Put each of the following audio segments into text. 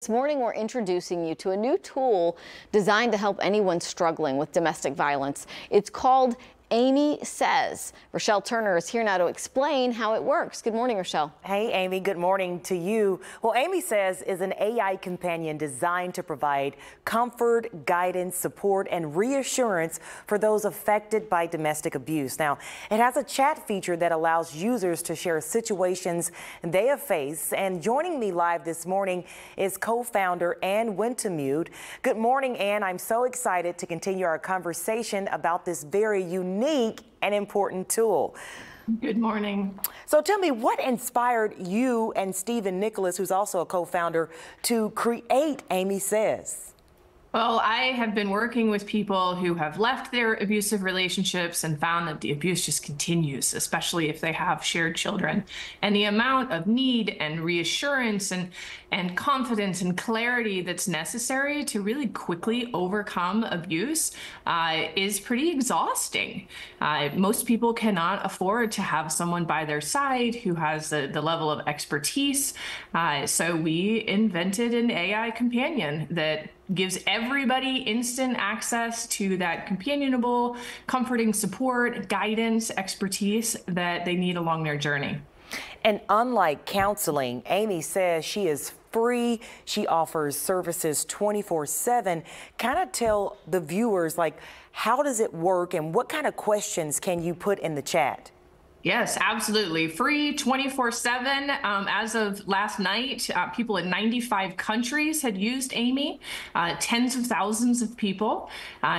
This morning, we're introducing you to a new tool designed to help anyone struggling with domestic violence. It's called Aimee Says. Rochelle Turner is here now to explain how it works. Good morning, Rochelle. Hey, Amy. Good morning to you. Well, Aimee Says is an AI companion designed to provide comfort, guidance, support, and reassurance for those affected by domestic abuse. Now, it has a chat feature that allows users to share situations they have faced. And joining me live this morning is co-founder Ann Wintemute. Good morning, Ann. I'm so excited to continue our conversation about this very unique and important tool. Good morning. So tell me, what inspired you and Stephen Nicholas, who's also a co-founder, to create Aimee Says? Well, I have been working with people who have left their abusive relationships and found that the abuse just continues, especially if they have shared children. And the amount of need and reassurance and confidence and clarity that's necessary to really quickly overcome abuse is pretty exhausting. Most people cannot afford to have someone by their side who has the level of expertise. So we invented an AI companion that gives everybody instant access to that companionable, comforting support, guidance, expertise that they need along their journey. And unlike counseling, Aimee Says she is free. She offers services 24/7. Kind of tell the viewers, like, how does it work and what kind of questions can you put in the chat? Yes, absolutely. Free 24/7. As of last night, people in 95 countries had used Aimee, tens of thousands of people.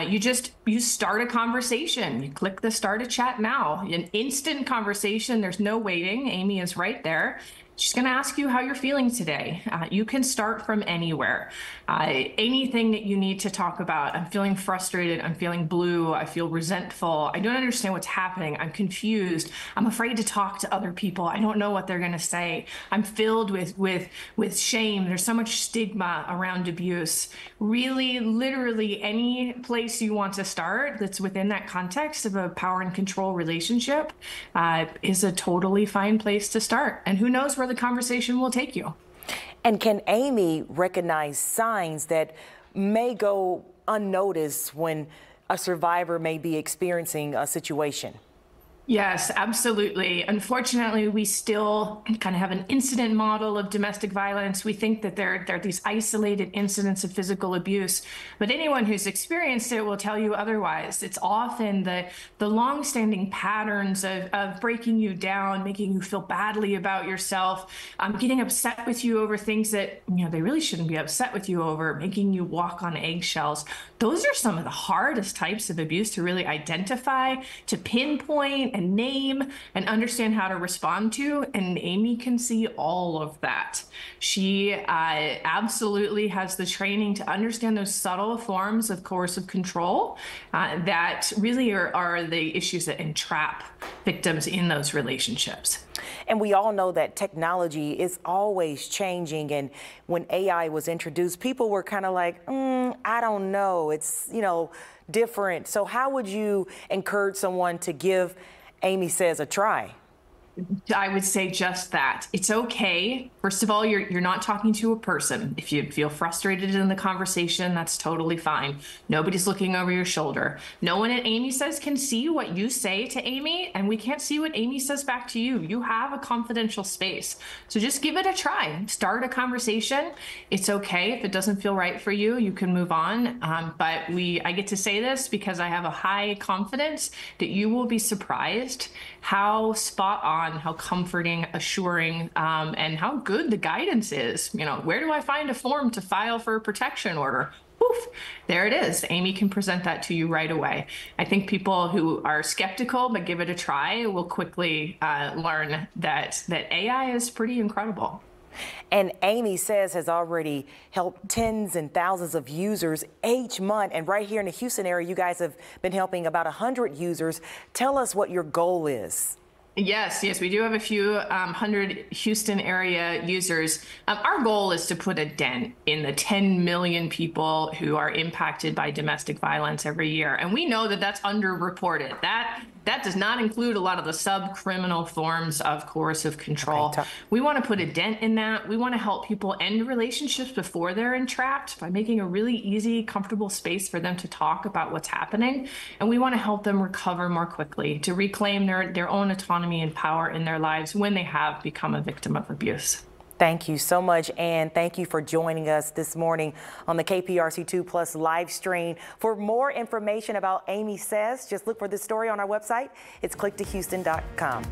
You start a conversation. You click the start a chat now. An instant conversation. There's no waiting. Aimee is right there. She's going to ask you how you're feeling today. You can start from anywhere. Anything that you need to talk about. I'm feeling frustrated. I'm feeling blue. I feel resentful. I don't understand what's happening. I'm confused. I'm afraid to talk to other people. I don't know what they're going to say. I'm filled with shame. There's so much stigma around abuse. Really, literally any place you want to start that's within that context of a power and control relationship is a totally fine place to start. And who knows where the conversation will take you. And can Aimee recognize signs that may go unnoticed when a survivor may be experiencing a situation? Yes, absolutely. Unfortunately, we still kind of have an incident model of domestic violence. We think that there are these isolated incidents of physical abuse, but anyone who's experienced it will tell you otherwise. It's often the longstanding patterns of breaking you down, making you feel badly about yourself, getting upset with you over things that they really shouldn't be upset with you over, making you walk on eggshells. Those are some of the hardest types of abuse to really identify, to pinpoint, and name and understand how to respond to, and Aimee can see all of that. She absolutely has the training to understand those subtle forms of coercive control that really are the issues that entrap victims in those relationships. And we all know that technology is always changing, and when AI was introduced, people were kind of like, I don't know, it's different. So how would you encourage someone to give Aimee Says a try? I would say just that. It's okay. First of all, you're not talking to a person. If you feel frustrated in the conversation, that's totally fine. Nobody's looking over your shoulder. No one at Aimee Says can see what you say to Aimee, and we can't see what Aimee says back to you. You have a confidential space. So just give it a try. Start a conversation. It's okay. If it doesn't feel right for you, you can move on. But I get to say this because I have a high confidence that you will be surprised how spot on, how comforting, assuring, and how good the guidance is. Where do I find a form to file for a protection order? Poof, there it is. Aimee can present that to you right away. I think people who are skeptical but give it a try will quickly learn that AI is pretty incredible. And Aimee Says has already helped tens and thousands of users each month. And right here in the Houston area, you guys have been helping about 100 users. Tell us what your goal is. Yes, we do have a few hundred Houston area users. Our goal is to put a dent in the 10 million people who are impacted by domestic violence every year. And we know that that's underreported. That That does not include a lot of the sub-criminal forms of coercive control. Okay, we want to put a dent in that. We want to help people end relationships before they're entrapped by making a really easy, comfortable space for them to talk about what's happening. And we want to help them recover more quickly, to reclaim their own autonomy and power in their lives when they have become a victim of abuse. Thank you so much, and thank you for joining us this morning on the KPRC2 Plus live stream. For more information about Aimee Says, just look for this story on our website. It's clicktohouston.com.